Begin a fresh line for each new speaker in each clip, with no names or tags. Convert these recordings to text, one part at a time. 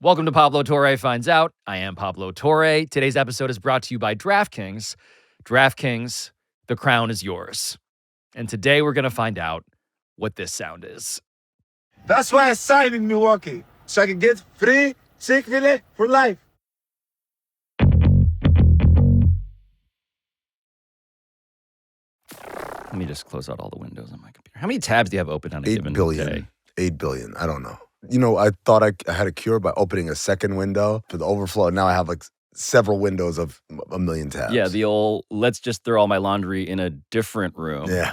Welcome to Pablo Torre Finds Out. I am Pablo Torre. Today's episode is brought to you by DraftKings. DraftKings, the crown is yours. And today we're going to find out what this sound is.
That's why I signed in Milwaukee, so I can get free Chick-fil-A for life.
Let me just close out all the windows on my computer. How many tabs do you have open on a given
8 billion.
day?
8 billion. I don't know. You know, I thought I had a cure by opening a second window for the overflow. Now I have like several windows of a million tabs.
Yeah, the old, let's just throw all my laundry in a different room.
Yeah.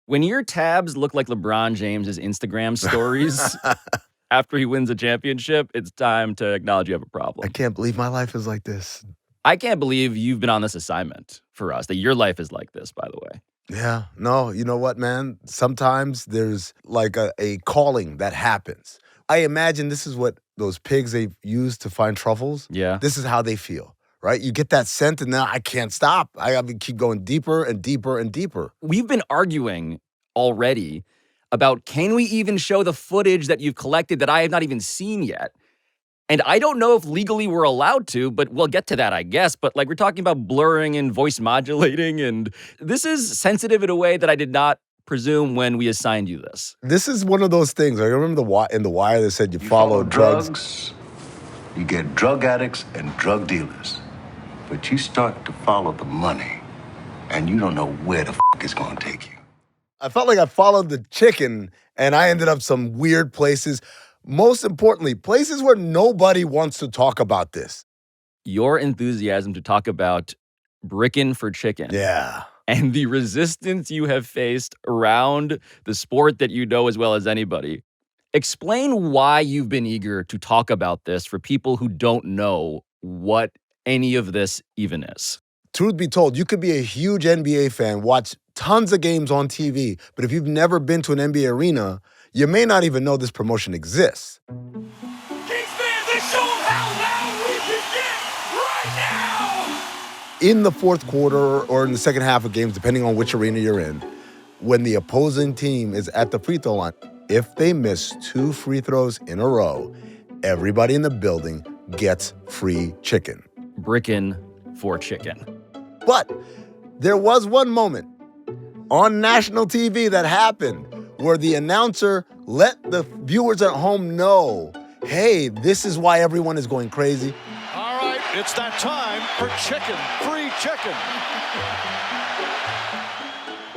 When your tabs look like LeBron James's Instagram stories after he wins a championship, it's time to acknowledge you have a problem.
I can't believe my life is like this.
I can't believe you've been on this assignment for us, that your life is like this, by the way.
Yeah. No, you know what, man? Sometimes there's like a calling that happens. I imagine this is what those pigs they use to find truffles.
Yeah.
This is how they feel, right? You get that scent and now I can't stop. I have to keep going deeper and deeper and deeper.
We've been arguing already about can we even show the footage that you've collected that I have not even seen yet? And I don't know if legally we're allowed to, but we'll get to that, I guess. But like we're talking about blurring and voice modulating, and this is sensitive in a way that I did not presume when we assigned you this.
This is one of those things. I remember in The Wire that said you follow drugs.
You get drug addicts and drug dealers. But you start to follow the money, and you don't know where the f*** it's going to take you.
I felt like I followed the chicken, and I ended up some weird places. Most importantly, places where nobody wants to talk about this.
Your enthusiasm to talk about Brickin for chicken.
Yeah.
And the resistance you have faced around the sport that you know as well as anybody. Explain why you've been eager to talk about this for people who don't know what any of this even is.
Truth be told, you could be a huge NBA fan, watch tons of games on TV, but if you've never been to an NBA arena, you may not even know this promotion exists.
Kings fans, they show them how loud we can get right now!
In the fourth quarter or in the second half of games, depending on which arena you're in, when the opposing team is at the free throw line, if they miss 2 free throws in a row, everybody in the building gets free chicken.
Brickin for chicken.
But there was one moment on national TV that happened where the announcer let the viewers at home know, hey, this is why everyone is going crazy.
All right, it's that time for chicken, free chicken.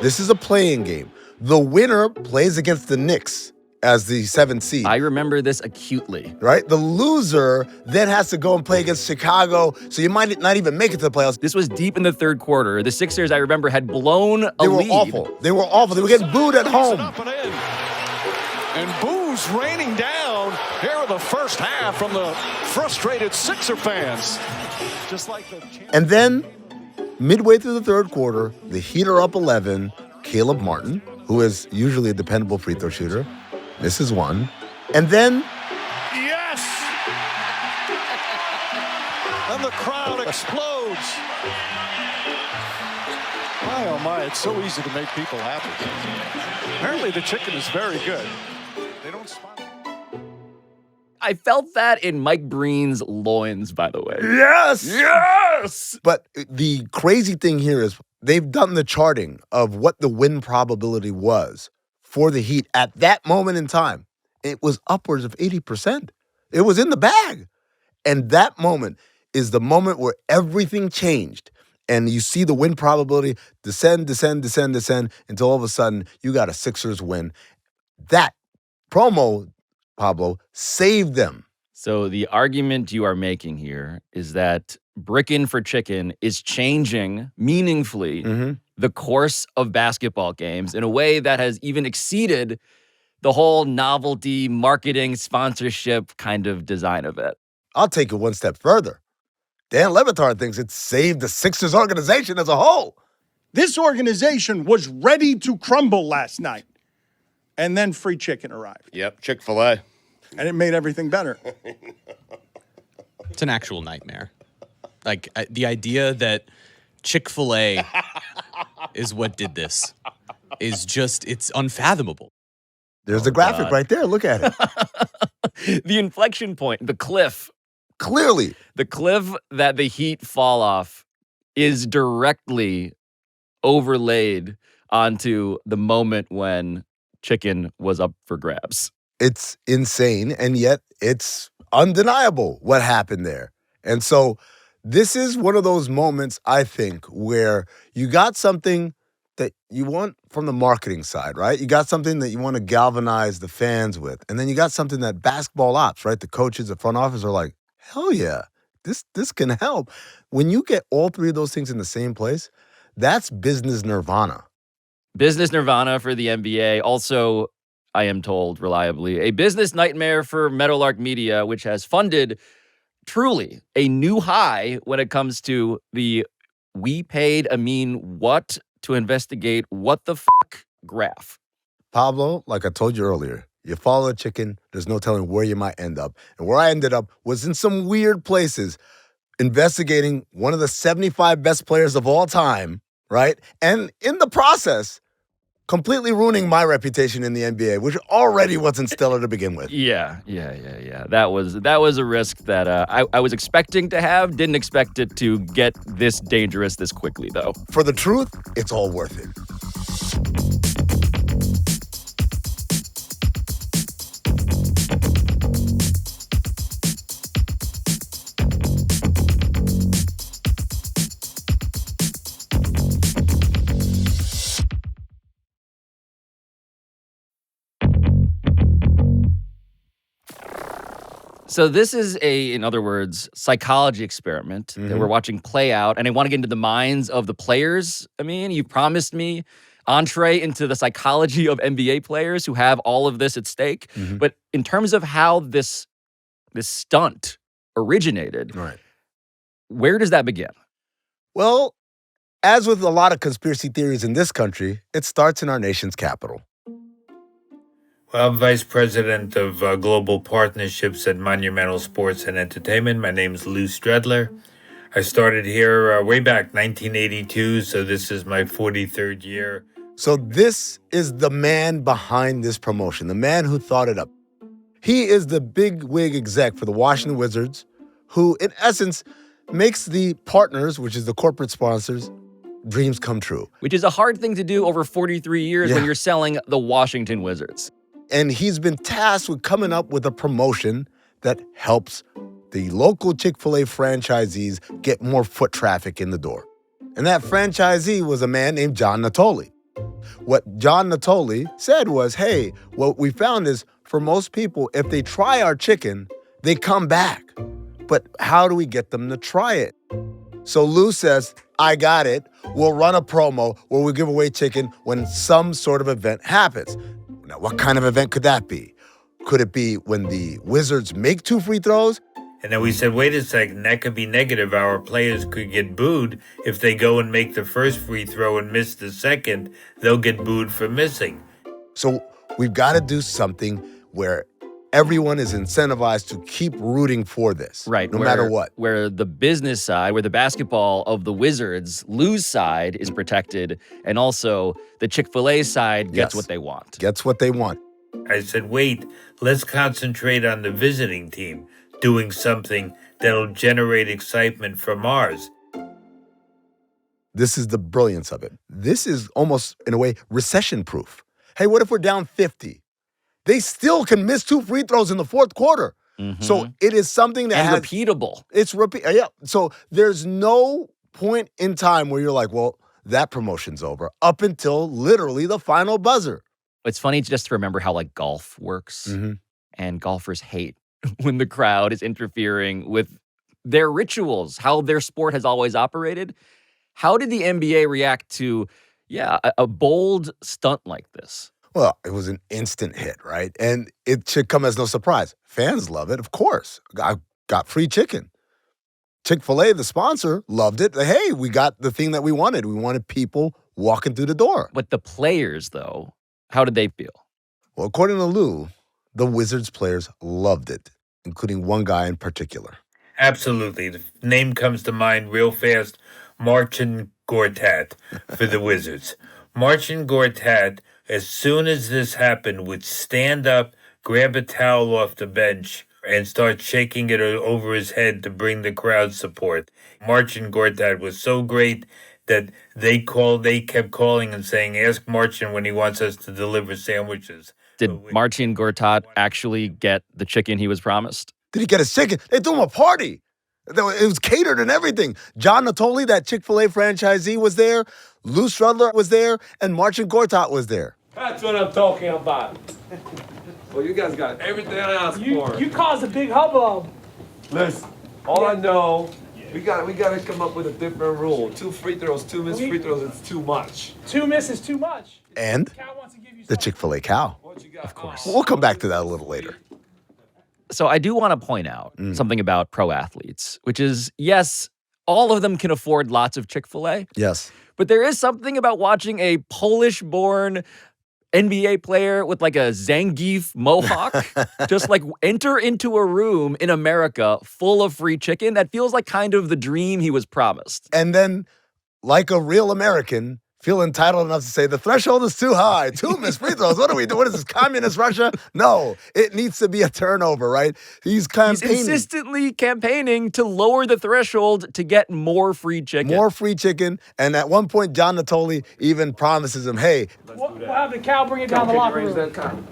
This is a playing game. The winner plays against the Knicks as the 7th seed.
I remember this acutely.
Right? The loser then has to go and play against Chicago, so you might not even make it to the playoffs.
This was deep in the third quarter. The Sixers, I remember, had blown a
They were
lead.
awful. They were awful. They were getting booed at home.
Up and in. And boos raining down here in the first half from the frustrated Sixer fans. Just like the
And then, midway through the third quarter, the Heat are up 11. Caleb Martin, who is usually a dependable free throw shooter, misses one. And then,
yes! And the crowd explodes. My, oh my, it's so easy to make people happy. Apparently the chicken is very good. They don't spot it.
I felt that in Mike Breen's loins, by the way.
yes!
Yes!
But the crazy thing here is they've done the charting of what the win probability was for the Heat at that moment in time. It was upwards of 80%. It was in the bag. And that moment is the moment where everything changed. And you see the win probability descend until all of a sudden you got a Sixers win. That promo, Pablo, saved them.
So the argument you are making here is that Brickin for chicken is changing meaningfully the course of basketball games in a way that has even exceeded the whole novelty, marketing, sponsorship kind of design of it.
I'll take it one step further. Dan Le Batard thinks it saved the Sixers organization as a whole.
This organization was ready to crumble last night. And then free chicken arrived.
Yep, Chick-fil-A.
And it made everything better.
It's an actual nightmare. Like, the idea that Chick-fil-A is what did this is just, it's unfathomable.
There's the graphic right there. Look at it.
The inflection point, the cliff
Clearly.
that the Heat fall off is directly overlaid onto the moment when chicken was up for grabs.
It's insane, and yet it's undeniable what happened there. And so this is one of those moments, I think, where you got something that you want from the marketing side, right? You got something that you want to galvanize the fans with. And then you got something that basketball ops, right? The coaches, the front office are like, hell yeah, this can help. When you get all three of those things in the same place, that's business nirvana.
Business nirvana for the NBA. Also, I am told reliably, a business nightmare for Meadowlark Media, which has funded truly a new high when it comes to the we paid Amin what to investigate what the fuck graph.
Pablo, like I told you earlier, you follow a chicken, there's no telling where you might end up. And where I ended up was in some weird places, investigating one of the 75 best players of all time, right? And in the process, completely ruining my reputation in the NBA, which already wasn't stellar to begin with.
Yeah. That was a risk that I was expecting to have. Didn't expect it to get this dangerous this quickly, though.
For the truth, it's all worth it.
So this is in other words, psychology experiment that we're watching play out. And I want to get into the minds of the players. I mean, you promised me entree into the psychology of NBA players who have all of this at stake. But in terms of how this stunt originated,
Right.
where does that begin?
Well, as with a lot of conspiracy theories in this country, it starts in our nation's capital.
Well, I'm Vice President of Global Partnerships at Monumental Sports and Entertainment. My name is Lou Stredler. I started here way back 1982, so this is my 43rd year.
So this is the man behind this promotion, the man who thought it up. He is the big wig exec for the Washington Wizards, who in essence makes the partners, which is the corporate sponsors, dreams come true.
Which is a hard thing to do over 43 years when
Yeah.
you're selling the Washington Wizards.
And he's been tasked with coming up with a promotion that helps the local Chick-fil-A franchisees get more foot traffic in the door. And that franchisee was a man named John Natoli. What John Natoli said was, hey, what we found is for most people, if they try our chicken, they come back. But how do we get them to try it? So Lou says, I got it. We'll run a promo where we give away chicken when some sort of event happens. Now, what kind of event could that be? Could it be when the Wizards make 2 free throws?
And then we said, wait a second, that could be negative. Our players could get booed if they go and make the first free throw and miss the second. They'll get booed for missing.
So we've got to do something where everyone is incentivized to keep rooting for this.
Right.
No matter what.
Where the business side, where the basketball of the Wizards, Lou's side is protected, and also the Chick-fil-A side gets
Yes.
what they want.
Gets what they want.
I said, wait, let's concentrate on the visiting team doing something that'll generate excitement from ours.
This is the brilliance of it. This is almost, in a way, recession-proof. Hey, what if we're down 50? They still can miss 2 free throws in the fourth quarter. So it is something that
And
has...
repeatable.
It's yeah. So there's no point in time where you're like, well, that promotion's over, up until literally the final buzzer.
It's funny just to remember how like golf works, and golfers hate when the crowd is interfering with their rituals, how their sport has always operated. How did the NBA react to, a bold stunt like this?
Well, it was an instant hit, right? And it should come as no surprise. Fans love it, of course. I got free chicken. Chick-fil-A, the sponsor, loved it. Hey, we got the thing that we wanted. We wanted people walking through the door.
But the players, though, how did they feel?
Well, according to Lou, the Wizards players loved it, including one guy in particular.
Absolutely. The name comes to mind real fast, Marcin Gortat for the Wizards. Marcin Gortat, as soon as this happened, would stand up grab a towel off the bench and start shaking it over his head to bring the crowd support. Marcin Gortat was so great that they kept calling and saying, ask Marcin when he wants us to deliver sandwiches.
Did Marcin Gortat actually get the chicken he was promised?
Did he get his chicken? They threw him a party. It was catered and everything. John Natoli, that Chick-fil-A franchisee, was there. Lou Strudler was there. And Marcin Gortat was there.
That's what I'm talking about. Well, you guys got everything I asked for.
You caused a big hubbub.
Listen, all I know, we got to come up with a different rule. 2 free throws, 2 missed free throws, it's too much.
2 misses too much.
And
Cal wants to give you
the
something.
Chick-fil-A cow.
Of course.
We'll come back to that a little later.
So I do want to point out something about pro athletes, which is, yes, all of them can afford lots of Chick-fil-A.
Yes.
But there is something about watching a Polish-born NBA player with like a Zangief mohawk just like enter into a room in America full of free chicken. That feels like kind of the dream he was promised.
And then, like a real American, feel entitled enough to say the threshold is too high. 2 missed free throws. What are we doing? What is this, communist Russia? No, it needs to be a turnover, right? He's campaigning.
He's insistently campaigning to lower the threshold to get more free chicken.
More free chicken. And at one point, John Natoli even promises him, hey,
We'll have the Cal bring it down the locker room.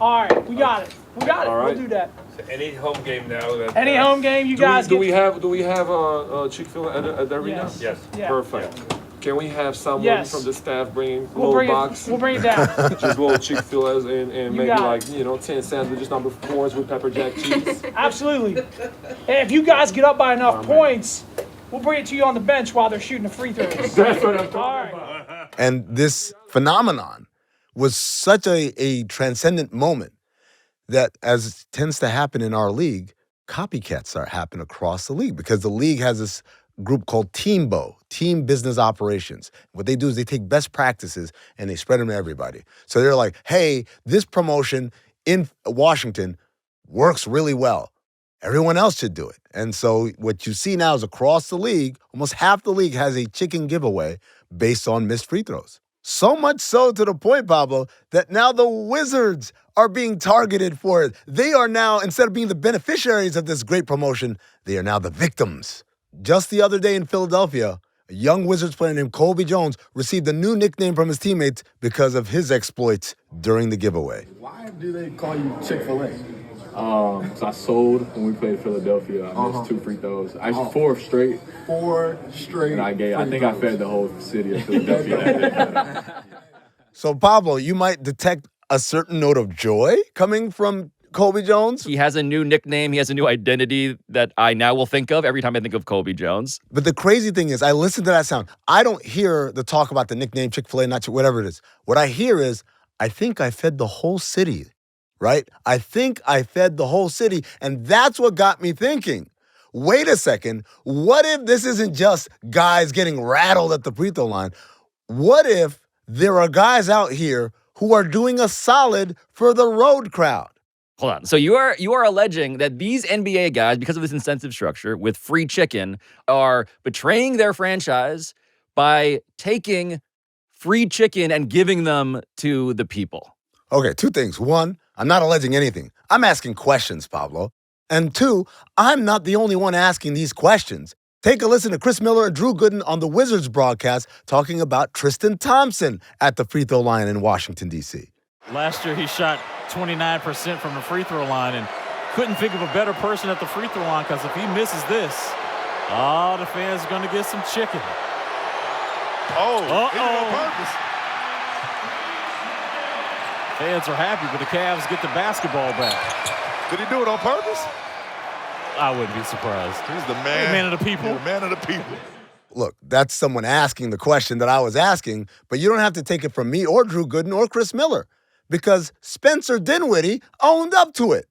All right, we got it. We got it.
All right.
We'll do that.
Any home game now?
Any home game, you guys
Do
get.
we have a Chick-fil-A at the arena?
Yes. Yeah.
Perfect. Can we have someone
Yes.
from the staff bringing a
We'll
little
bring
box?
it. We'll bring it down.
Just little Chick-fil-A's and maybe
got
like,
it.
10 sandwiches, number 4s with pepper jack cheese.
Absolutely. And if you guys get up by enough points, we'll bring it to you on the bench while they're shooting the free throws.
That's what I'm
All
talking
right.
about.
and this phenomenon was such a transcendent moment that, as tends to happen in our league, copycats start happening across the league because the league has this group called TEAMBO, Team Business Operations. What they do is they take best practices and they spread them to everybody. So they're like, hey, this promotion in Washington works really well. Everyone else should do it. And so what you see now is across the league, almost half the league has a chicken giveaway based on missed free throws. So much so to the point, Pablo, that now the Wizards are being targeted for it. They are now, instead of being the beneficiaries of this great promotion, they are now the victims. Just the other day in Philadelphia, a young Wizards player named Colby Jones received a new nickname from his teammates because of his exploits during the giveaway.
Why do they call you Chick-fil-A? So I sold when we played Philadelphia. I missed 2 free throws. Actually, 4 straight. 4 straight. And I think I fed the whole city of Philadelphia that day.
So, Pablo, you might detect a certain note of joy coming from Colby Jones.
He has a new nickname. He has a new identity that I now will think of every time I think of Colby Jones.
But the crazy thing is, I listen to that sound. I don't hear the talk about the nickname Chick-fil-A, not whatever it is. What I hear is, I think I fed the whole city, right? I think I fed the whole city. And that's what got me thinking. Wait a second. What if this isn't just guys getting rattled at the free throw line? What if there are guys out here who are doing a solid for the road crowd?
Hold on. So you are alleging that these NBA guys, because of this incentive structure with free chicken, are betraying their franchise by taking free chicken and giving them to the people.
Okay, 2 things. 1, I'm not alleging anything. I'm asking questions, Pablo. And 2, I'm not the only one asking these questions. Take a listen to Chris Miller and Drew Gooden on the Wizards broadcast talking about Tristan Thompson at the free throw line in Washington, D.C.
Last year, he shot 29% from the free throw line and couldn't think of a better person at the free throw line because if he misses this, the fans are going to get some chicken.
Oh, he did it on purpose.
Fans are happy, but the Cavs get the basketball back.
Did he do it on purpose?
I wouldn't be surprised.
He's the man.
Man of the people.
The man of the people.
Look, that's someone asking the question that I was asking, but you don't have to take it from me or Drew Gooden or Chris Miller because Spencer Dinwiddie owned up to it.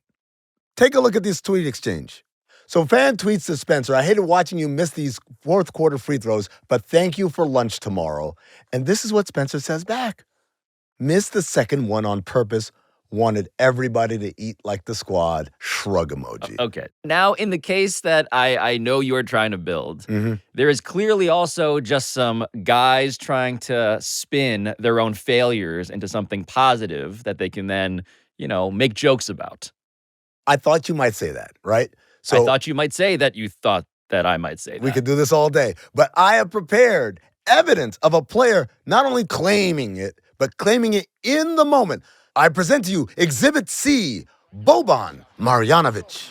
Take a look at this tweet exchange. So fan tweets to Spencer, I hated watching you miss these fourth quarter free throws, but thank you for lunch tomorrow. And this is what Spencer says back. Missed the second one on purpose. Wanted everybody to eat like the squad. Shrug emoji.
Okay. Now, in the case that I know you are trying to build, there is clearly also just some guys trying to spin their own failures into something positive that they can then make jokes about.
I thought you might say that, right?
I thought you might say that you thought that I might say that.
We could do this all day. But I have prepared evidence of a player not only claiming it, but claiming it in the moment. I present to you Exhibit C, Boban Marjanovic.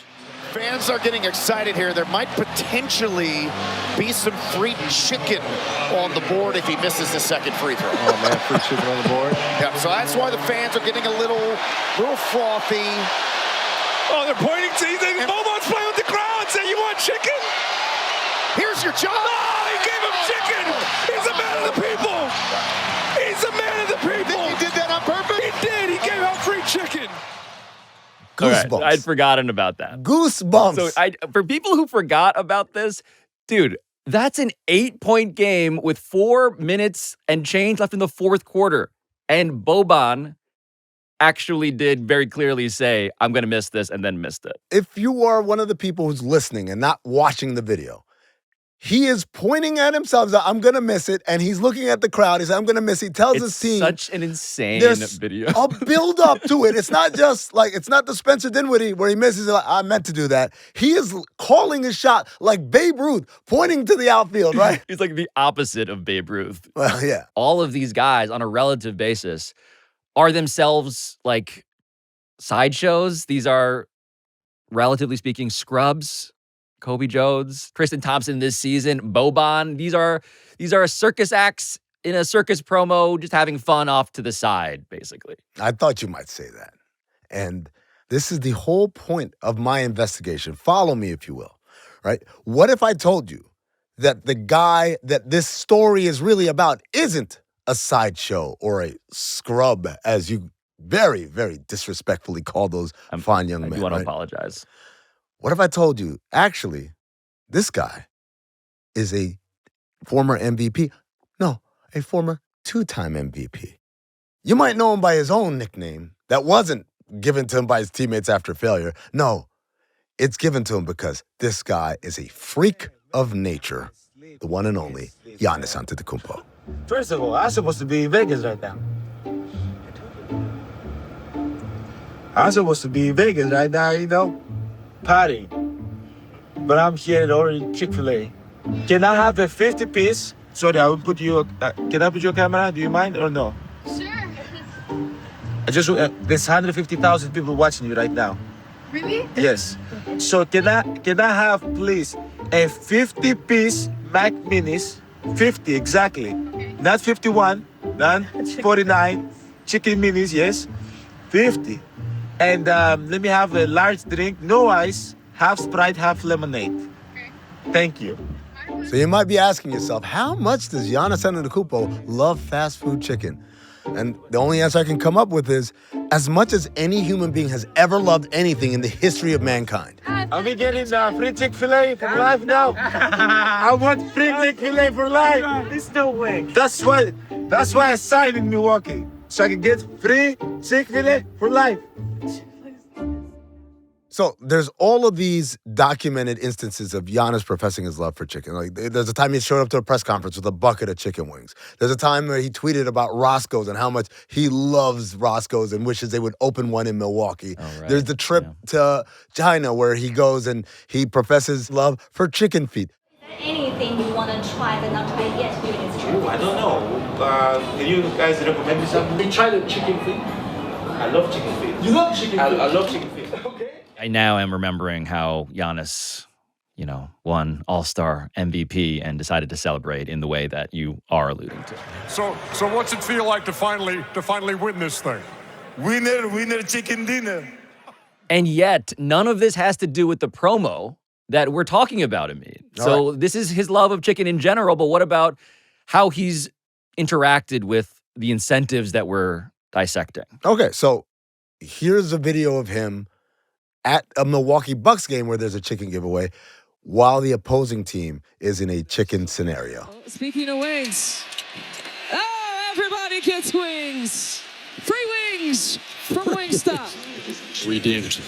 Fans are getting excited here. There might potentially be some free chicken on the board if he misses the second free throw.
Oh, man, free chicken on the board.
Yeah, so that's why the fans are getting a little frothy.
Oh, they're pointing to Boban's playing with the crowd. Say, you want chicken?
Here's your job.
No, he gave him chicken. He's a man of the people. He's a man of the people.
He did that on purpose?
He did. He gave out free chicken.
Goosebumps.
All right, I'd forgotten about that.
Goosebumps.
So for people who forgot about this, dude, that's an 8-point game with 4 minutes and change left in the fourth quarter. And Boban actually did very clearly say, I'm going to miss this, and then missed it.
If you are one of the people who's listening and not watching the video, he is pointing at himself, I'm going to miss it, and he's looking at the crowd. He says, I'm going to miss it. He tells his team.
It's such an insane video.
A build up to it. It's not just like, it's not the Spencer Dinwiddie where he misses it. Like, I meant to do that. He is calling his shot like Babe Ruth, pointing to the outfield, right?
He's like the opposite of Babe Ruth.
Well, yeah.
All of these guys on a relative basis are themselves like sideshows. These are, relatively speaking, scrubs. Kobe Jones, Tristan Thompson this season, Boban. These are circus acts in a circus promo, just having fun off to the side, basically.
I thought you might say that. And this is the whole point of my investigation. Follow me, if you will, right? What if I told you that the guy that this story is really about isn't a sideshow or a scrub, as you very, very disrespectfully call those fine young men?
I do want to
right?
apologize.
What if I told you, actually, this guy is a former MVP? No, a former 2-time MVP. You might know him by his own nickname that wasn't given to him by his teammates after failure. No, it's given to him because this guy is a freak of nature, the one and only Giannis Antetokounmpo.
First of all, I'm supposed to be in Vegas right now. Party. But I'm here at ordering Chick-fil-A. Can I have a 50-piece? Sorry, I will put you. Can I put your camera? Do you mind or no? Sure. There's 150,000 people watching you right now.
Really?
Yes. So can I have please a 50-piece Mac Minis? 50 exactly. Not 51, not 49. Chicken Minis, yes. 50. And let me have a large drink, no ice, half Sprite, half lemonade. Okay. Thank you.
So you might be asking yourself, how much does Giannis Antetokounmpo love fast food chicken? And the only answer I can come up with is, as much as any human being has ever loved anything in the history of mankind.
Are we getting free Chick-fil-A for life now? I want free Chick-fil-A for life. There's no way. That's why I signed in Milwaukee. So I can get free Chick-fil-A for life.
So there's all of these documented instances of Giannis professing his love for chicken. Like there's a time he showed up to a press conference with a bucket of chicken wings. There's a time where he tweeted about Roscoe's and how much he loves Roscoe's and wishes they would open one in Milwaukee. Oh, right. There's the trip to China where he goes and he professes love for chicken feet.
Anything you want to try but not tried yet during this trip?
I don't know. Can you guys recommend me something? We tried the chicken feet. I love chicken feet. You love chicken feet? I love chicken feet. Okay.
I now am remembering how Giannis, won All-Star MVP and decided to celebrate in the way that you are alluding to.
So what's it feel like to finally win this thing?
Winner, chicken dinner.
And yet, none of this has to do with the promo that we're talking about, Amit. So this is his love of chicken in general, but what about how he's interacted with the incentives that we're dissecting?
Okay, so here's a video of him at a Milwaukee Bucks game where there's a chicken giveaway while the opposing team is in a chicken scenario.
Speaking of wings, everybody gets wings. Free wings from Wingstop.
Redeemed.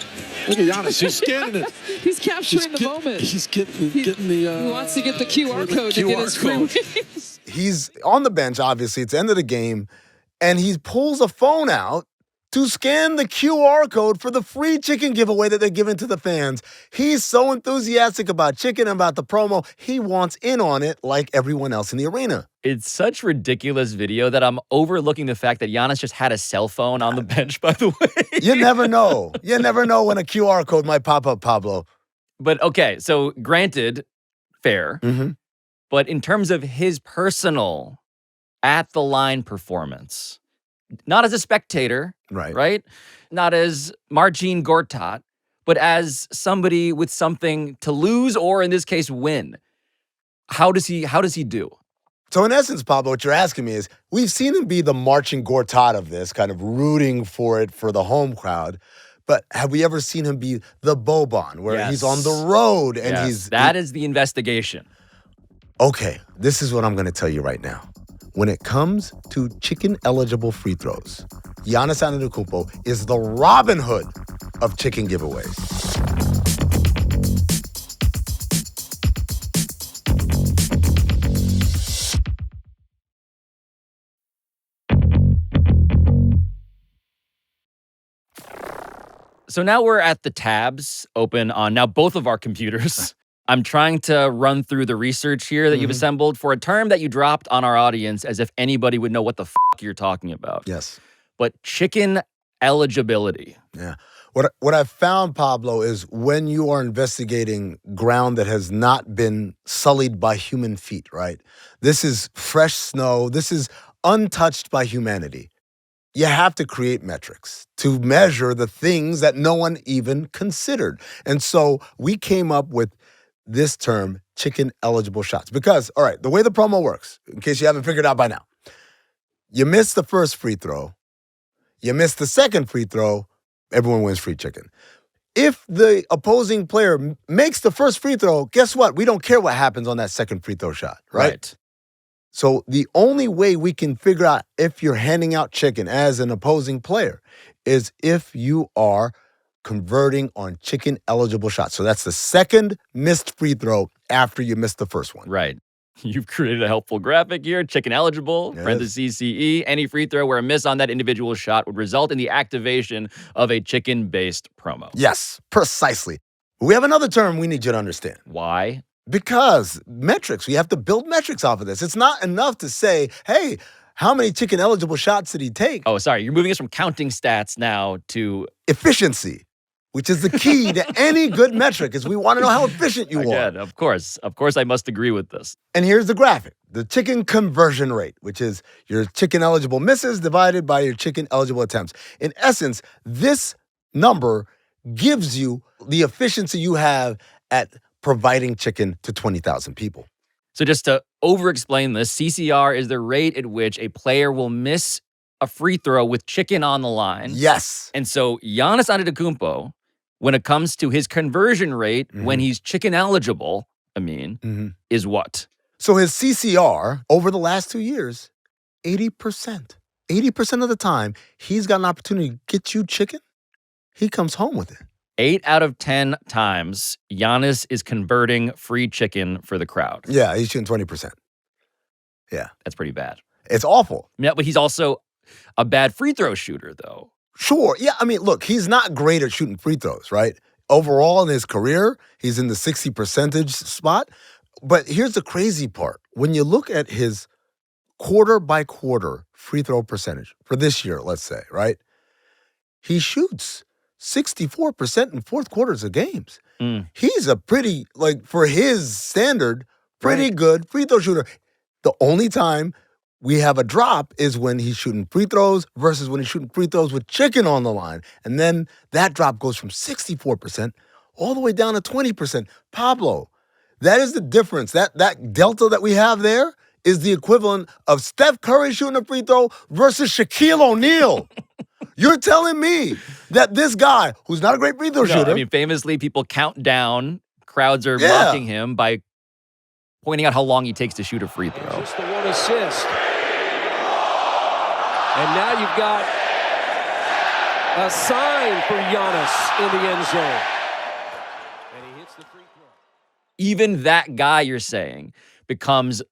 Look at Giannis, he's scanning it.
He's capturing the moment.
He's getting the...
He wants to get the QR code to get his free wings.
He's on the bench, obviously. It's the end of the game, and he pulls a phone out to scan the QR code for the free chicken giveaway that they're giving to the fans. He's so enthusiastic about chicken and about the promo, he wants in on it like everyone else in the arena.
It's such ridiculous video that I'm overlooking the fact that Giannis just had a cell phone on the bench, by the way.
You never know. You never know when a QR code might pop up, Pablo.
But okay, so granted, fair.
Mm-hmm.
But in terms of his personal at the line performance, not as a spectator, right? Not as Marcin Gortat, but as somebody with something to lose or in this case win. How does he do?
So in essence, Pablo, what you're asking me is, we've seen him be the Marcin Gortat of this, kind of rooting for it for the home crowd. But have we ever seen him be the Boban, where he's on the road and
That is the investigation.
Okay, this is what I'm going to tell you right now. When it comes to chicken-eligible free throws, Giannis Antetokounmpo is the Robin Hood of chicken giveaways.
So now we're at the tabs open on now both of our computers. I'm trying to run through the research here that you've assembled for a term that you dropped on our audience as if anybody would know what the you're talking about.
Yes.
But chicken eligibility.
Yeah. What I've found, Pablo, is when you are investigating ground that has not been sullied by human feet, right? This is fresh snow. This is untouched by humanity. You have to create metrics to measure the things that no one even considered. And so we came up with this term, chicken eligible shots. Because, all right, the way the promo works, in case you haven't figured out by now, you miss the first free throw, you miss the second free throw, everyone wins free chicken. If the opposing player makes the first free throw, guess what? We don't care what happens on that second free throw shot, right? So the only way we can figure out if you're handing out chicken as an opposing player is if you are converting on chicken eligible shots. So that's the second missed free throw after you missed the first one.
Right. You've created a helpful graphic here. Chicken eligible, parentheses CE. Any free throw where a miss on that individual shot would result in the activation of a chicken-based promo.
Yes, precisely. We have another term we need you to understand.
Why?
Because metrics, we have to build metrics off of this. It's not enough to say, hey, how many chicken eligible shots did he take?
Oh, sorry. You're moving us from counting stats now to
efficiency, which is the key to any good metric, is we want to know how efficient you are.
Of course. Of course, I must agree with this.
And here's the graphic. The chicken conversion rate, which is your chicken eligible misses divided by your chicken eligible attempts. In essence, this number gives you the efficiency you have at providing chicken to 20,000 people.
So just to over-explain this, CCR is the rate at which a player will miss a free throw with chicken on the line.
Yes.
And so Giannis Antetokounmpo, when it comes to his conversion rate, when he's chicken eligible, is what?
So his CCR over the last 2 years, 80%. 80% of the time, he's got an opportunity to get you chicken. He comes home with it.
8 out of 10 times, Giannis is converting free chicken for the crowd.
Yeah, he's shooting 20%. Yeah.
That's pretty bad.
It's awful.
Yeah, but he's also a bad free throw shooter, though.
Sure. Yeah, I mean, look, he's not great at shooting free throws, right? Overall in his career, he's in the 60% spot. But here's the crazy part. When you look at his quarter by quarter free throw percentage for this year, let's say, right? He shoots 64% in fourth quarters of games. He's a pretty, for his standard, pretty good free throw shooter. The only time we have a drop is when he's shooting free throws versus when he's shooting free throws with chicken on the line. And then that drop goes from 64% all the way down to 20%. Pablo, that is the difference. That delta that we have there is the equivalent of Steph Curry shooting a free throw versus Shaquille O'Neal. You're telling me that this guy, who's not a great free throw shooter.
I mean, famously, people count down. Crowds are mocking him by pointing out how long he takes to shoot a free throw.
Just the one assist. And now you've got a sign for Giannis in the end zone. And he hits the free throw.
Even that guy, you're saying, becomes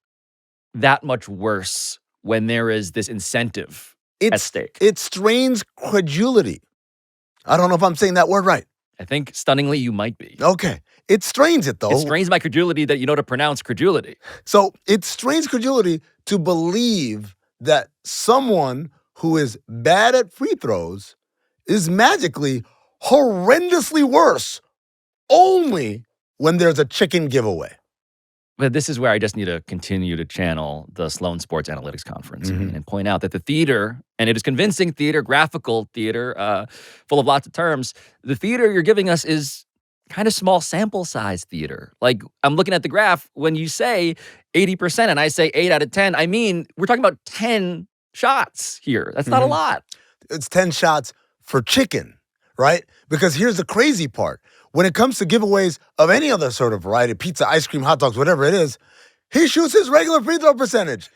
that much worse when there is this incentive at stake.
It strains credulity. I don't know if I'm saying that word right.
I think stunningly you might be.
Okay. It strains it, though.
It strains my credulity that you know to pronounce credulity.
So it strains credulity to believe that someone who is bad at free throws is magically horrendously worse only when there's a chicken giveaway.
But this is where I just need to continue to channel the Sloan Sports Analytics Conference and point out that the theater, and it is convincing theater, graphical theater, full of lots of terms, the theater you're giving us is kind of small sample size theater. Like, I'm looking at the graph, when you say 80% and I say 8 out of 10, I mean, we're talking about 10 shots here. That's not a lot.
It's 10 shots for chicken, right? Because here's the crazy part. When it comes to giveaways of any other sort of variety, pizza, ice cream, hot dogs, whatever it is, he shoots his regular free throw percentage.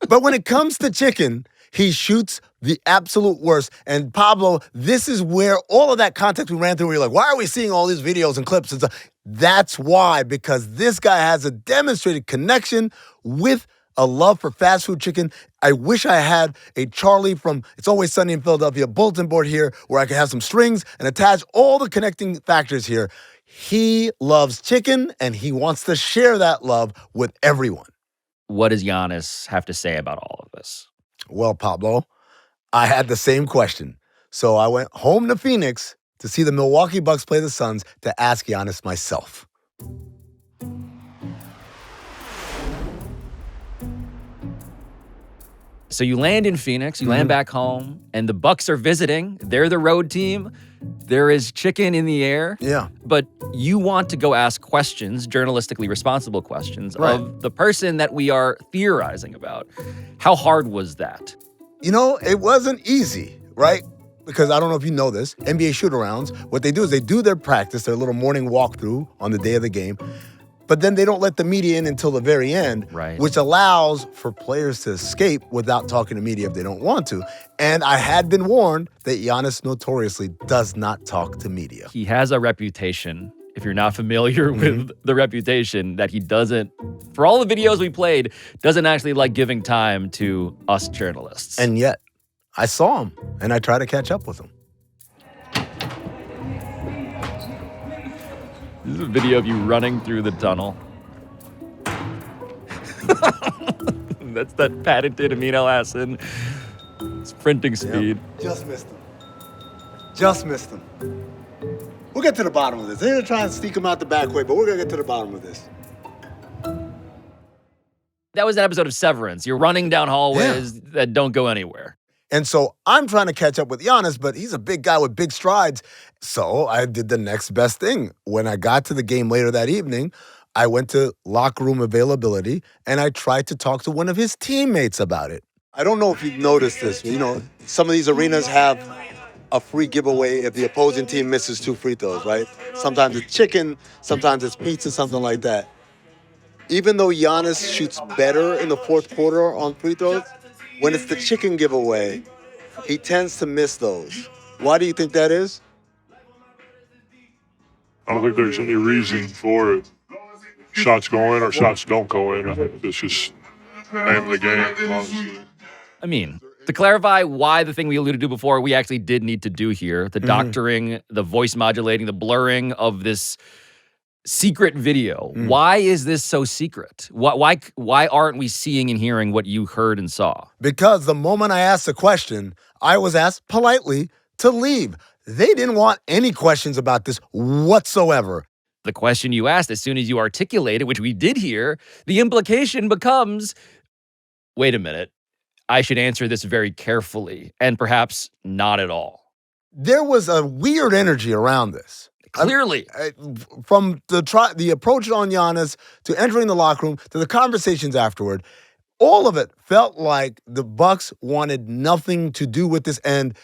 But when it comes to chicken, he shoots the absolute worst. And Pablo, this is where all of that context we ran through, where you're like, why are we seeing all these videos and clips and stuff? That's why, because this guy has a demonstrated connection with a love for fast food chicken. I wish I had a Charlie from It's Always Sunny in Philadelphia bulletin board here where I could have some strings and attach all the connecting factors here. He loves chicken and he wants to share that love with everyone.
What does Giannis have to say about all of this?
Well, Pablo, I had the same question. So I went home to Phoenix to see the Milwaukee Bucks play the Suns to ask Giannis myself.
So you land in Phoenix, you land back home, and the Bucks are visiting. They're the road team. There is chicken in the air.
Yeah.
But you want to go ask questions, journalistically responsible questions, of the person that we are theorizing about. How hard was that?
You know, it wasn't easy, right? Because I don't know if you know this, NBA shoot-arounds, what they do is they do their practice, their little morning walkthrough on the day of the game, but then they don't let the media in until the very end, which allows for players to escape without talking to media if they don't want to. And I had been warned that Giannis notoriously does not talk to media.
He has a reputation, if you're not familiar with the reputation, that he doesn't, for all the videos we played, doesn't actually like giving time to us journalists.
And yet, I saw him, and I tried to catch up with him.
This is a video of you running through the tunnel. That's that patented amino acid sprinting speed.
Yep. Just missed him. Just missed him. We'll get to the bottom of this. They're gonna try and sneak him out the back way, but we're gonna get to the bottom of this.
That was an episode of Severance. You're running down hallways that don't go anywhere.
And so I'm trying to catch up with Giannis, but he's a big guy with big strides. So I did the next best thing. When I got to the game later that evening, I went to locker room availability and I tried to talk to one of his teammates about it. I don't know if you've noticed this. You know, some of these arenas have a free giveaway if the opposing team misses 2 free throws, right? Sometimes it's chicken, sometimes it's pizza, something like that. Even though Giannis shoots better in the fourth quarter on free throws, when it's the chicken giveaway, he tends to miss those. Why do you think that is?
I don't think there's any reason for it. Shots go in or shots don't go in. I think it's just the name of the game, honestly.
I mean, to clarify why the thing we alluded to before, we actually did need to do here, the doctoring, the voice modulating, the blurring of this secret video. Why is this so secret? Why aren't we seeing and hearing what you heard and saw?
Because the moment I asked the question, I was asked politely to leave. They didn't want any questions about this whatsoever.
The question you asked, as soon as you articulated, which we did hear, the implication becomes, wait a minute, I should answer this very carefully, and perhaps not at all.
There was a weird energy around this.
Clearly.
From the approach on Giannis to entering the locker room to the conversations afterward, all of it felt like the Bucks wanted nothing to do with this. And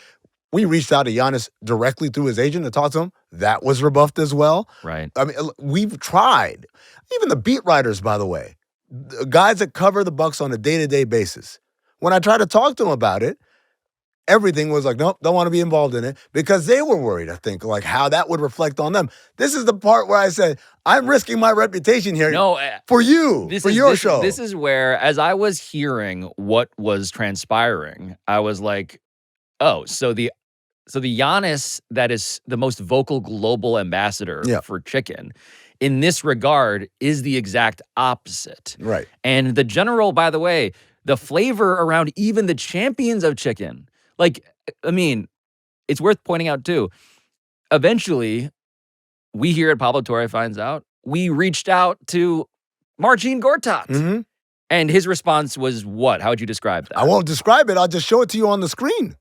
we reached out to Giannis directly through his agent to talk to him. That was rebuffed as well.
Right.
I mean, we've tried. Even the beat writers, by the way, the guys that cover the Bucks on a day-to-day basis. When I tried to talk to them about it, everything was like, nope, don't want to be involved in it, because they were worried, I think, like how that would reflect on them. This is the part where I said, I'm risking my reputation here for you, for your show.
This is where, as I was hearing what was transpiring, I was like, Oh, so the Giannis that is the most vocal global ambassador for chicken in this regard is the exact opposite.
Right.
And the general, by the way, the flavor around even the champions of chicken, like, I mean, it's worth pointing out too, eventually, we here at Pablo Torre Finds Out, we reached out to Marcin Gortat. And his response was what? How would you describe that?
I won't describe it. I'll just show it to you on the screen.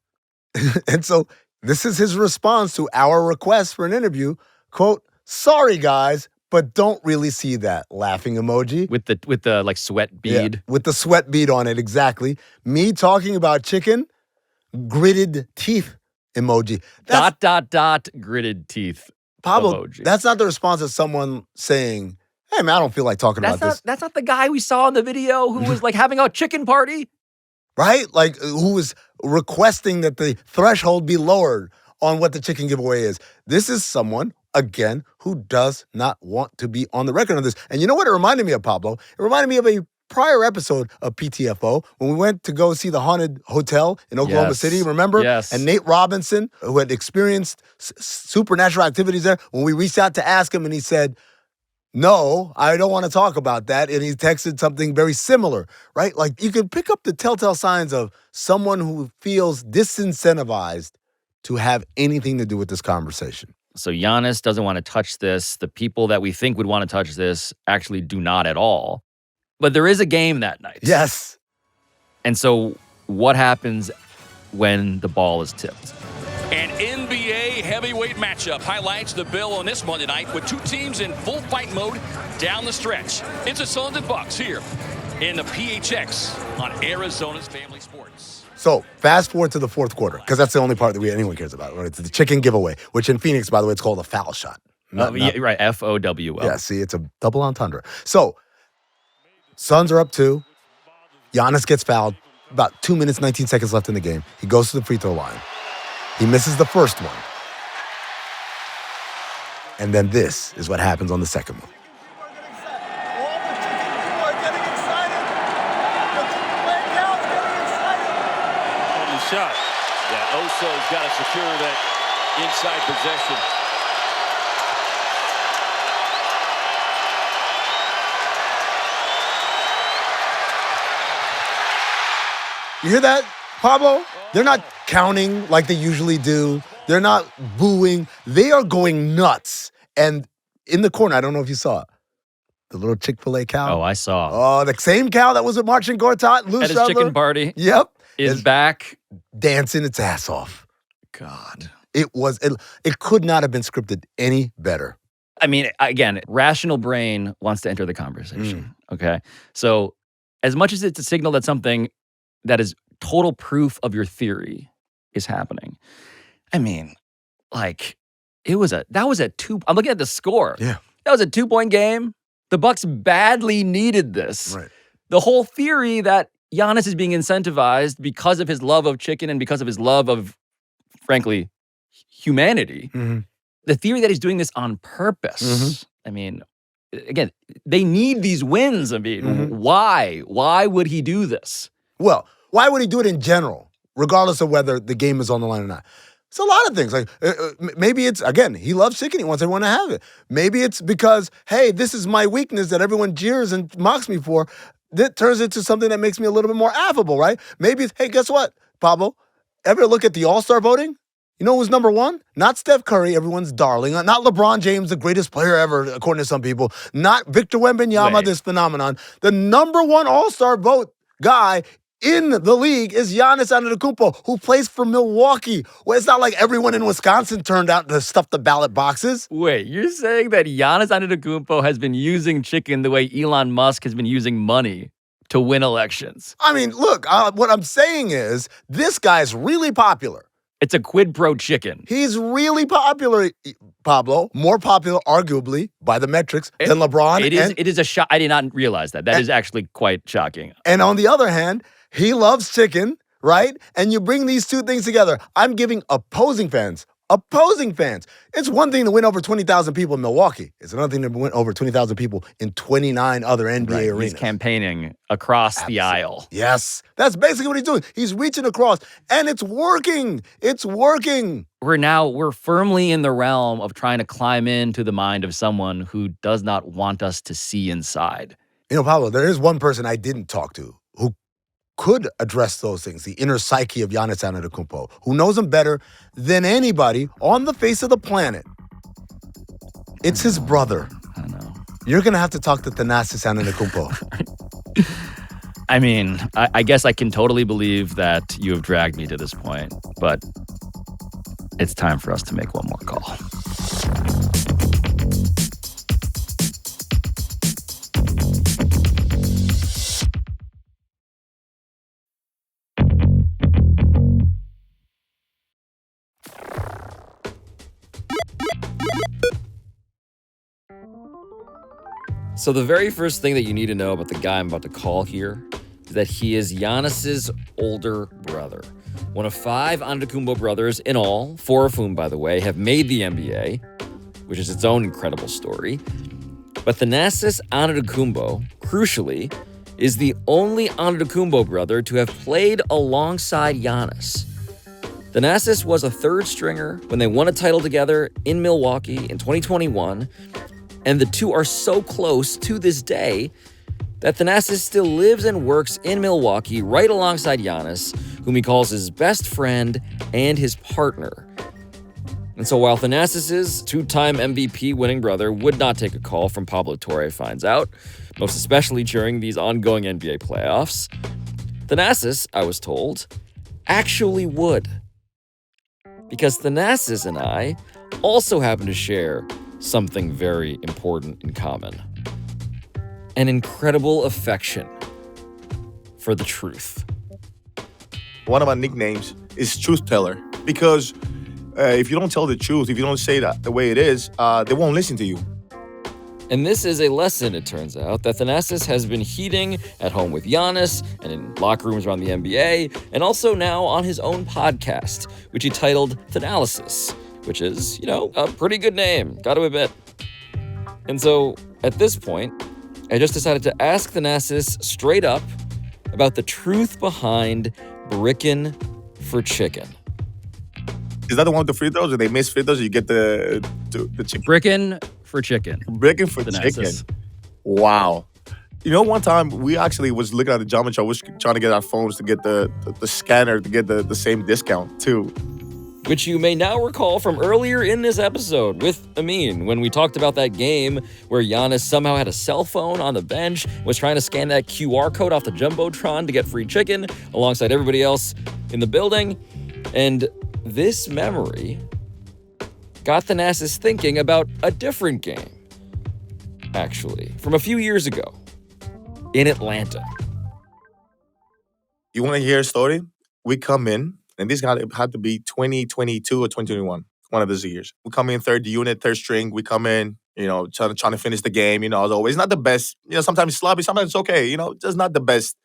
And so this is his response to our request for an interview. Quote, "Sorry, guys, but don't really see that." Laughing emoji.
With the like sweat bead.
Yeah, with the sweat bead on it, exactly. Me talking about chicken, gritted teeth emoji.
Dot, gritted teeth
Pablo,
emoji.
That's not the response of someone saying, "Hey, man, I don't feel like talking about this."
That's not the guy we saw in the video who was like having a chicken party.
Right? Like, who was requesting that the threshold be lowered on what the chicken giveaway is. This is someone, again, who does not want to be on the record on this. And you know what it reminded me of, Pablo? It reminded me of a prior episode of PTFO when we went to go see the haunted hotel in Oklahoma City, remember?
Yes.
And Nate Robinson, who had experienced supernatural activities there, when we reached out to ask him and he said, "No, I don't want to talk about that." And he texted something very similar, right? Like, you can pick up the telltale signs of someone who feels disincentivized to have anything to do with this conversation.
So Giannis doesn't want to touch this. The people that we think would want to touch this actually do not at all. But there is a game that night.
Yes.
And so what happens when the ball is tipped?
An NBA heavyweight matchup highlights the bill on this Monday night with two teams in full fight mode down the stretch. It's the Suns and Bucks here in the PHX on Arizona's Family Sports.
So fast forward to the fourth quarter, because that's the only part that anyone cares about. Right? It's the chicken giveaway, which in Phoenix, by the way, it's called a foul shot.
Yeah, right, FOWL.
Yeah, see, it's a double entendre. So Suns are up 2. Giannis gets fouled. About 2 minutes, 19 seconds left in the game. He goes to the free throw line. He misses the first one. And then this is what happens on the second one.
On the shot. Yeah, Oso's got to secure that inside possession.
You hear that, Pablo? They're not counting like they usually do. They're not booing. They are going nuts. And in the corner, I don't know if you saw it, the little Chick-fil-A cow.
Oh, I saw.
Oh, the same cow that was with Marcin Gortat, Lou
At his chicken party.
Yep.
Is back.
Dancing its ass off.
God.
It could not have been scripted any better.
I mean, again, rational brain wants to enter the conversation. Okay. So as much as it's a signal that something that is total proof of your theory is happening. I mean, like, that was a 2. I'm looking at the score.
Yeah.
That was a 2-point game. The Bucks badly needed this.
Right.
The whole theory that Giannis is being incentivized because of his love of chicken and because of his love of, frankly, humanity. The theory that he's doing this on purpose. I mean, again, they need these wins. I mean, why? Why would he do this?
Well, why would he do it in general, regardless of whether the game is on the line or not? It's a lot of things. Like, maybe it's, again, he loves chicken. He wants everyone to have it. Maybe it's because, hey, this is my weakness that everyone jeers and mocks me for. That turns into something that makes me a little bit more affable, right? Maybe it's, hey, guess what, Pablo? Ever look at the All-Star voting? You know who's number 1? Not Steph Curry, everyone's darling. Not LeBron James, the greatest player ever, according to some people. Not Victor Wembanyama, this phenomenon. The number 1 All-Star vote guy in the league is Giannis Antetokounmpo, who plays for Milwaukee. Well, it's not like everyone in Wisconsin turned out to stuff the ballot boxes.
Wait, you're saying that Giannis Antetokounmpo has been using chicken the way Elon Musk has been using money to win elections?
I mean, look, what I'm saying is this guy's really popular.
It's a quid pro chicken.
He's really popular, Pablo. More popular, arguably, by the metrics, than LeBron.
It is a shock. I did not realize that. That is actually quite shocking.
And on the other hand, he loves chicken, right? And you bring these two things together. I'm giving opposing fans, opposing fans. It's one thing to win over 20,000 people in Milwaukee. It's another thing to win over 20,000 people in 29 other NBA arenas.
He's campaigning across the aisle.
Yes, that's basically what he's doing. He's reaching across, and it's working. It's working.
We're firmly in the realm of trying to climb into the mind of someone who does not want us to see inside.
You know, Pablo, there is one person I didn't talk to who could address those things, the inner psyche of Giannis Antetokounmpo, who knows him better than anybody on the face of the planet. It's his brother.
I know.
You're going to have to talk to Thanassis Antetokounmpo.
I mean, I guess I can totally believe that you have dragged me to this point, but it's time for us to make one more call. So the very first thing that you need to know about the guy I'm about to call here is that he is Giannis's older brother. One of 5 Antetokounmpo brothers in all, 4 of whom, by the way, have made the NBA, which is its own incredible story. But Thanassis Antetokounmpo, crucially, is the only Antetokounmpo brother to have played alongside Giannis. Thanassis was a third stringer when they won a title together in Milwaukee in 2021, and the two are so close to this day that Thanassis still lives and works in Milwaukee right alongside Giannis, whom he calls his best friend and his partner. And so while Thanassis' 2-time MVP winning brother would not take a call from Pablo Torre finds out, most especially during these ongoing NBA playoffs, Thanassis, I was told, actually would. Because Thanassis and I also happen to share something very important in common. An incredible affection for the truth.
One of my nicknames is Truth Teller because if you don't tell the truth, if you don't say that the way it is, they won't listen to you.
And this is a lesson, it turns out, that Thanassis has been heeding at home with Giannis and in locker rooms around the NBA, and also now on his own podcast, which he titled Thanassis, which is, a pretty good name, gotta admit. And so, at this point, I just decided to ask Thanassis straight up about the truth behind Brickin for chicken.
Is that the one with the free throws? Or they miss free throws, you get the chicken?
Brickin for chicken.
Brickin for
Thanassis.
chicken. Wow. You know, one time we actually was looking at the Geometry, I was trying to get our phones to get the scanner to get the same discount too.
Which you may now recall from earlier in this episode with Amin, when we talked about that game where Giannis somehow had a cell phone on the bench, was trying to scan that QR code off the Jumbotron to get free chicken alongside everybody else in the building. And this memory got Thanassis thinking about a different game, actually, from a few years ago in Atlanta.
You want to hear a story? We come in, and this had to be 2022 or 2021, one of those years. We come in third unit, third string. We come in, trying to finish the game, as always. Not the best. Sometimes it's sloppy, sometimes it's okay. Just not the best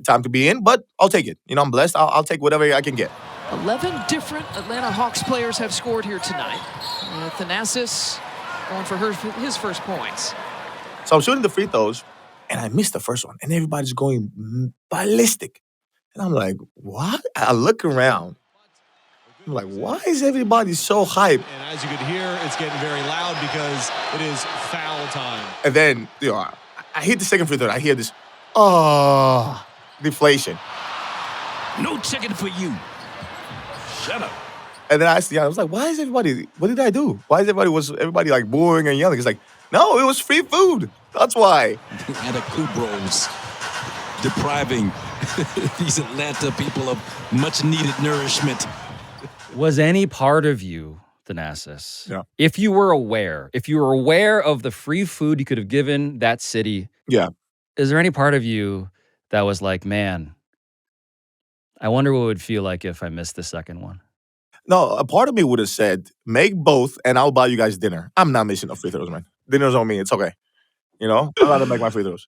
time to be in, but I'll take it. I'm blessed. I'll take whatever I can get.
11 different Atlanta Hawks players have scored here tonight. Thanasis going for his first points.
So I'm shooting the free throws, and I missed the first one, and everybody's going ballistic. And I'm like, what? I look around. I'm like, why is everybody so hyped?
And as you could hear, it's getting very loud because it is foul time.
And then, I hit the second free throw. I hear this, deflation.
No chicken for you. Shut up.
And then I was like, why is everybody, what did I do? Why is everybody like booing and yelling? It's like, no, it was free food. That's why.
Antetokounmpos depriving these Atlanta people of much needed nourishment.
Was any part of you, Thanassis,
yeah,
if you were aware of the free food you could have given that city,
yeah,
is there any part of you that was like, man, I wonder what it would feel like if I missed the second one?
No, a part of me would have said, make both and I'll buy you guys dinner. I'm not missing no free throws, man. Dinner's on me. It's okay. I'd rather make my free throws.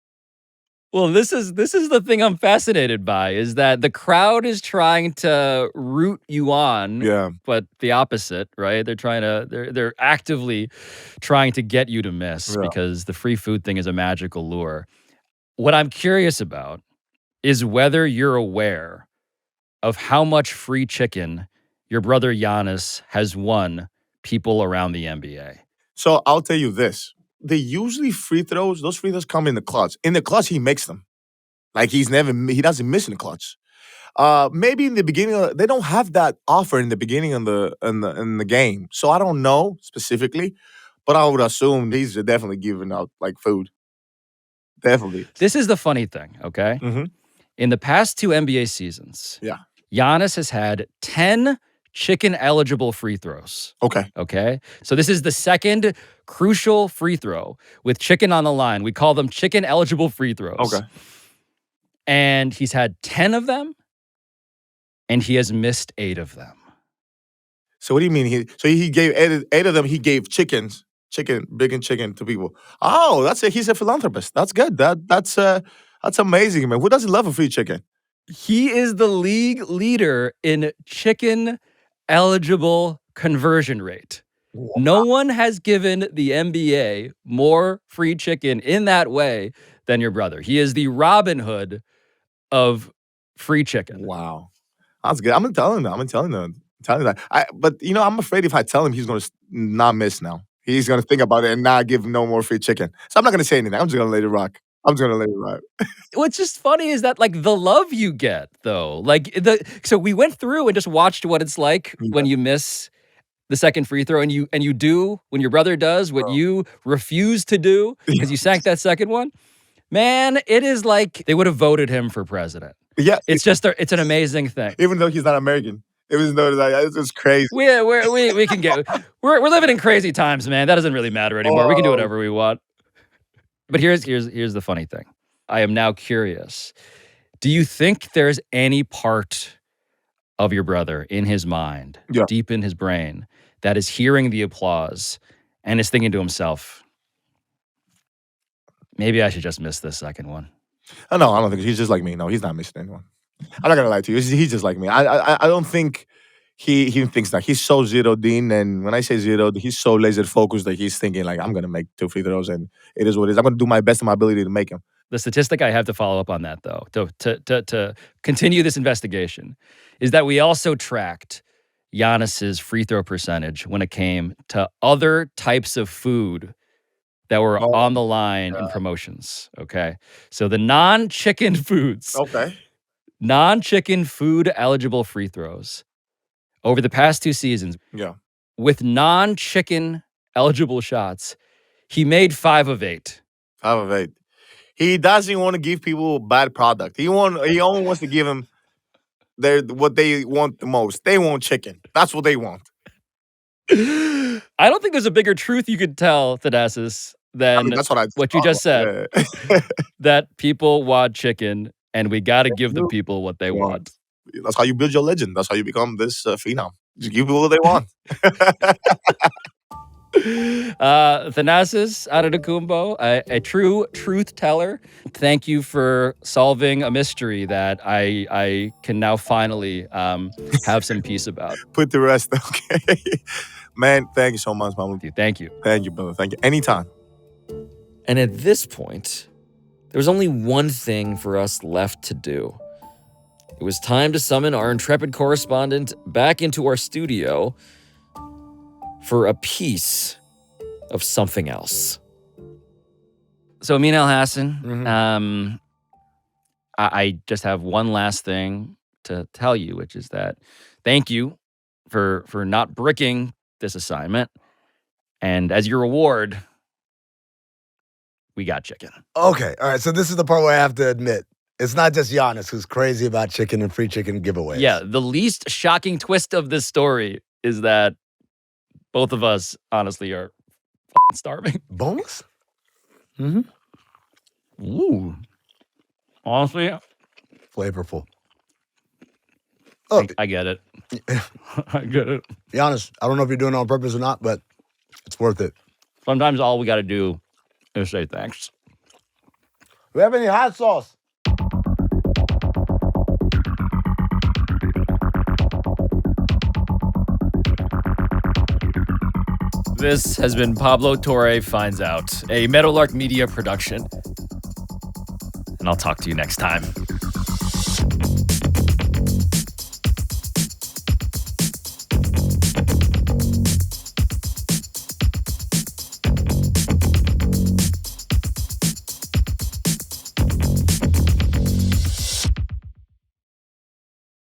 Well, this is the thing I'm fascinated by, is that the crowd is trying to root you on,
Yeah.
but the opposite, right? They're actively trying to get you to miss
Yeah.
because the free food thing is a magical lure. What I'm curious about is whether you're aware of how much free chicken your brother Giannis has won people around the NBA.
So I'll tell you this. They usually those free throws come in the clutch. In the clutch, he makes them. Like he doesn't miss in the clutch. Maybe in the beginning, they don't have that offer in the beginning in the game. So I don't know specifically, but I would assume he's definitely giving out like food. Definitely.
This is the funny thing, okay?
Mhm.
In the past 2 NBA seasons,
Yeah.
Giannis has had 10 chicken-eligible free throws.
Okay.
Okay? So this is the second crucial free throw with chicken on the line. We call them chicken-eligible free throws.
Okay.
And he's had 10 of them, and he has missed 8 of them.
So what do you mean? He gave 8 of them. He gave bacon chicken to people. Oh, that's it. He's a philanthropist. That's good. That's amazing, man. Who doesn't love a free chicken?
He is the league leader in chicken-eligible conversion rate. Wow. No one has given the NBA more free chicken in that way than your brother. He is the Robin Hood of free chicken.
Wow. That's good. I'm gonna tell him that. But I'm afraid if I tell him, he's gonna not miss now. He's gonna think about it and not give no more free chicken. So I'm not gonna say anything. I'm just gonna let it rock.
What's just funny is that, like, the love you get, though. So we went through and just watched what it's like when you miss the second free throw, and you do, when your brother does what you refuse to do because you sank that second one. Man, it is like they would have voted him for president.
Yeah.
It's an amazing thing.
Even though he's not American. Even though it's just crazy.
We can get we're living in crazy times, man. That doesn't really matter anymore. We can do whatever we want. But here's the funny thing. I am now curious. Do you think there's any part of your brother in his mind, deep in his brain, that is hearing the applause and is thinking to himself, maybe I should just miss this second one?
Oh, no, I don't think he's just like me. No, he's not missing anyone. I'm not gonna lie to you. He's just like me. I don't think he thinks that. He's so zeroed in, and when I say zeroed, he's so laser focused that he's thinking like, I'm gonna make 2 free throws, and it is what it is. I'm gonna do my best in my ability to make them.
The statistic I have to follow up on that, though, to continue this investigation, is that we also tracked Giannis's free throw percentage when it came to other types of food that were on the line in promotions. Okay, so the non-chicken foods.
Okay.
Non-chicken food eligible free throws over the past 2 seasons.
Yeah.
With non-chicken eligible shots, he made 5 of 8.
5 of 8. He doesn't want to give people bad product. He only wants to give them what they want the most. They want chicken. That's what they want.
I don't think there's a bigger truth you could tell, Thanassis, than
that's
what you just said. That people want chicken, and we got to give the people what they want.
That's how you build your legend. That's how you become this phenom. Just give people what they want.
Thanassis Antetokounmpo, a true truth teller. Thank you for solving a mystery that I can now finally have some peace about.
Put the rest, okay? Man, thank you so much, Mama.
Thank you.
Thank you, brother. Thank you. Anytime.
And at this point, there was only one thing for us left to do. It was time to summon our intrepid correspondent back into our studio for a piece of something else.
So, Amin Elhassan, I just have one last thing to tell you, which is that thank you for not bricking this assignment. And as your reward, we got chicken.
Okay, all right. So this is the part where I have to admit, it's not just Giannis who's crazy about chicken and free chicken giveaways.
Yeah, the least shocking twist of this story is that both of us, honestly, are starving.
Boneless?
Ooh. Honestly.
Flavorful.
Oh, I get it. I get it.
Be honest, I don't know if you're doing it on purpose or not, but it's worth it.
Sometimes all we got to do is say thanks.
We have any hot sauce?
This has been Pablo Torre Finds Out, a Meadowlark Media production. And I'll talk to you next time.